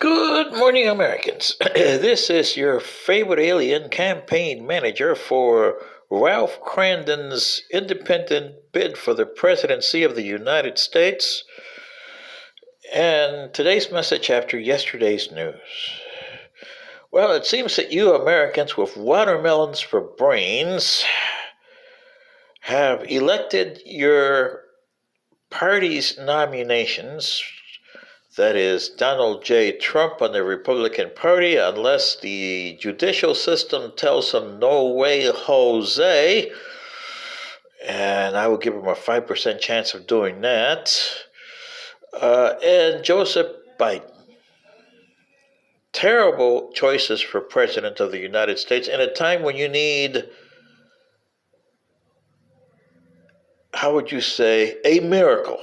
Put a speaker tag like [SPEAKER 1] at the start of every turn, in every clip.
[SPEAKER 1] Good morning, Americans. This is your favorite alien campaign manager for Ralph Crandon's independent bid for the presidency of the United States. And today's message after yesterday's news. Well, it seems that you Americans with watermelons for brains have elected your party's nominations. That is Donald J. Trump on the Republican Party, unless the judicial system tells him, no way, Jose. And I will give him a 5% chance of doing that. And Joseph Biden. Terrible choices for President of the United States in a time when you need, how would you say, a miracle.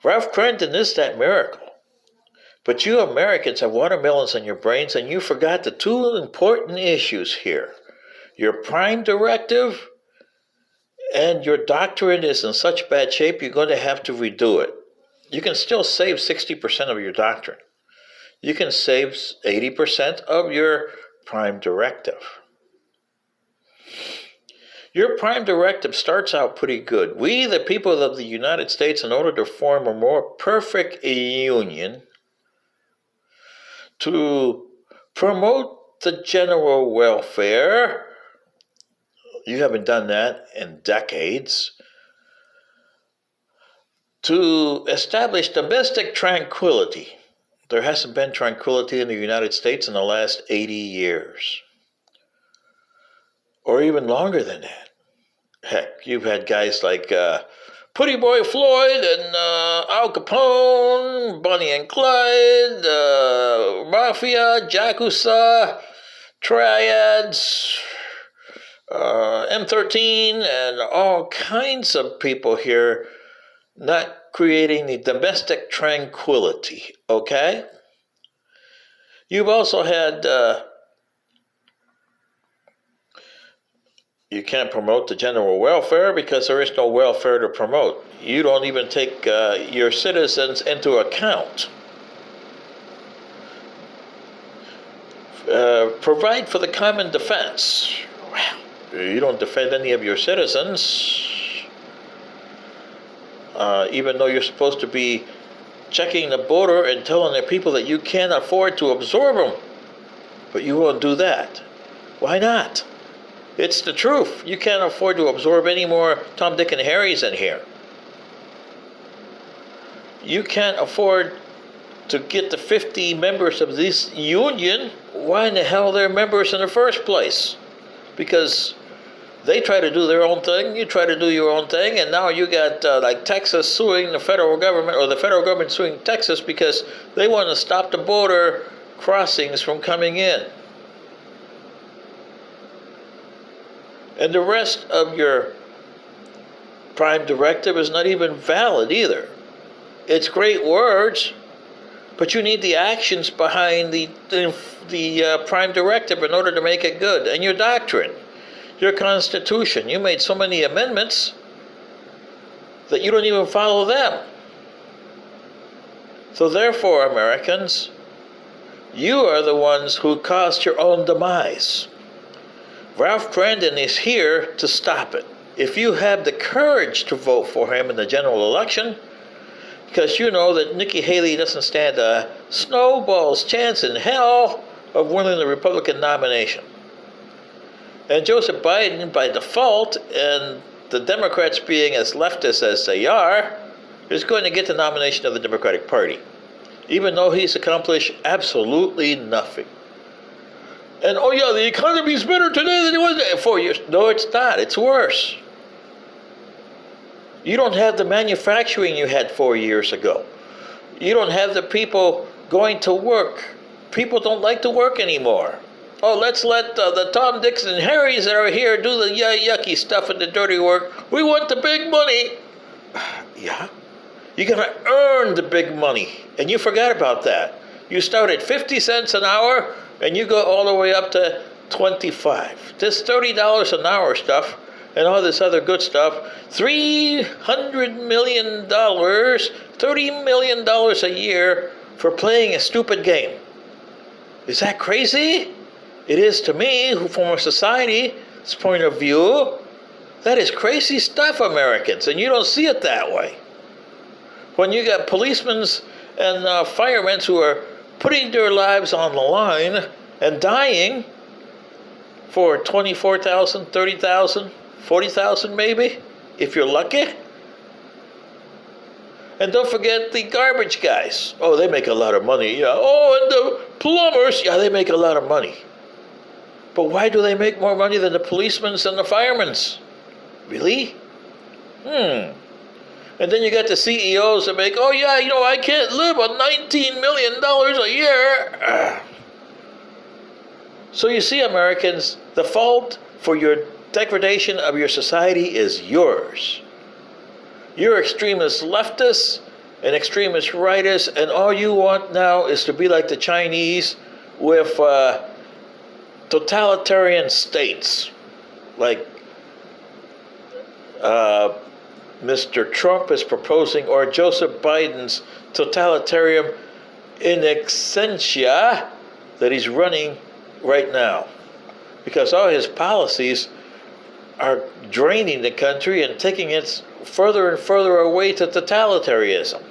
[SPEAKER 1] Ralph Crandon is that miracle. But you Americans have watermelons in your brains, and you forgot the two important issues here. Your prime directive and your doctrine is in such bad shape, you're going to have to redo it. You can still save 60% of your doctrine. You can save 80% of your prime directive. Your prime directive starts out pretty good. We, the people of the United States, in order to form a more perfect union, to promote the general welfare, you haven't done that in decades, to establish domestic tranquility. There hasn't been tranquility in the United States in the last 80 years, or even longer than that. Heck, you've had guys like Pretty Boy Floyd and Al Capone, Bonnie and Clyde, Mafia, Yakuza, Triads, M13, and all kinds of people here not creating the domestic tranquility, okay? You've also had... You can't promote the general welfare because there is no welfare to promote. You don't even take your citizens into account. Provide for the common defense. Well, you don't defend any of your citizens, even though you're supposed to be checking the border and telling the people that you can't afford to absorb them. But you won't do that. Why not? It's the truth. You can't afford to absorb any more Tom, Dick, and Harrys in here. You can't afford to get the 50 members of this union. Why in the hell they're members in the first place? Because they try to do their own thing, you try to do your own thing, and now you got like Texas suing the federal government, or the federal government suing Texas because they want to stop the border crossings from coming in. And the rest of your prime directive is not even valid either. It's great words, but you need the actions behind the prime directive in order to make it good. And your doctrine, your constitution, you made so many amendments that you don't even follow them. So therefore, Americans, you are the ones who caused your own demise. Ralph Crandon is here to stop it. If you have the courage to vote for him in the general election, because you know that Nikki Haley doesn't stand a snowball's chance in hell of winning the Republican nomination. And Joseph Biden, by default, and the Democrats being as leftist as they are, is going to get the nomination of the Democratic Party, even though he's accomplished absolutely nothing. And, oh yeah, the economy's better today than it was 4 years. No, it's not. It's worse. You don't have the manufacturing you had 4 years ago. You don't have the people going to work. People don't like to work anymore. Oh, let's let the Tom, Dicks, and Harrys that are here do the yucky stuff and the dirty work. We want the big money. Yeah? You're going to earn the big money. And you forgot about that. You start at 50 cents an hour, and you go all the way up to 25. This $30 an hour stuff and all this other good stuff, $300 million $30 million a year for playing a stupid game. Is that crazy? It is to me, who from a society's point of view. That is crazy stuff, Americans, and you don't see it that way. When you got policemen and firemen who are putting their lives on the line and dying for 24,000, 30,000, 40,000 maybe, if you're lucky. And don't forget the garbage guys. Oh, they make a lot of money. Yeah. Oh, and the plumbers. Yeah, they make a lot of money. But why do they make more money than the policemen and the firemen? Really? And then you got the CEOs that make, oh yeah, I can't live on $19 million a year. So you see, Americans, the fault for your degradation of your society is yours. You're extremist leftists and extremist rightists, and all you want now is to be like the Chinese with totalitarian states, like Mr. Trump is proposing, or Joseph Biden's totalitarian in absentia that he's running right now. Because all his policies are draining the country and taking it further and further away to totalitarianism.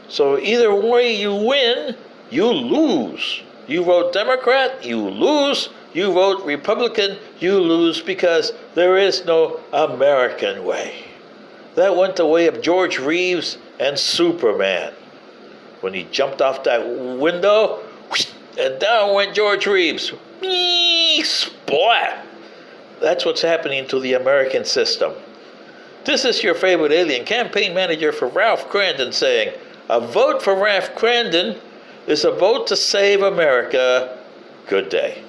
[SPEAKER 1] So either way you win, you lose. You vote Democrat, you lose. You vote Republican, you lose, because there is no American way. That went the way of George Reeves and Superman. When he jumped off that window, and down went George Reeves. Splat! That's what's happening to the American system. This is your favorite alien campaign manager for Ralph Crandon saying, a vote for Ralph Crandon is a vote to save America. Good day.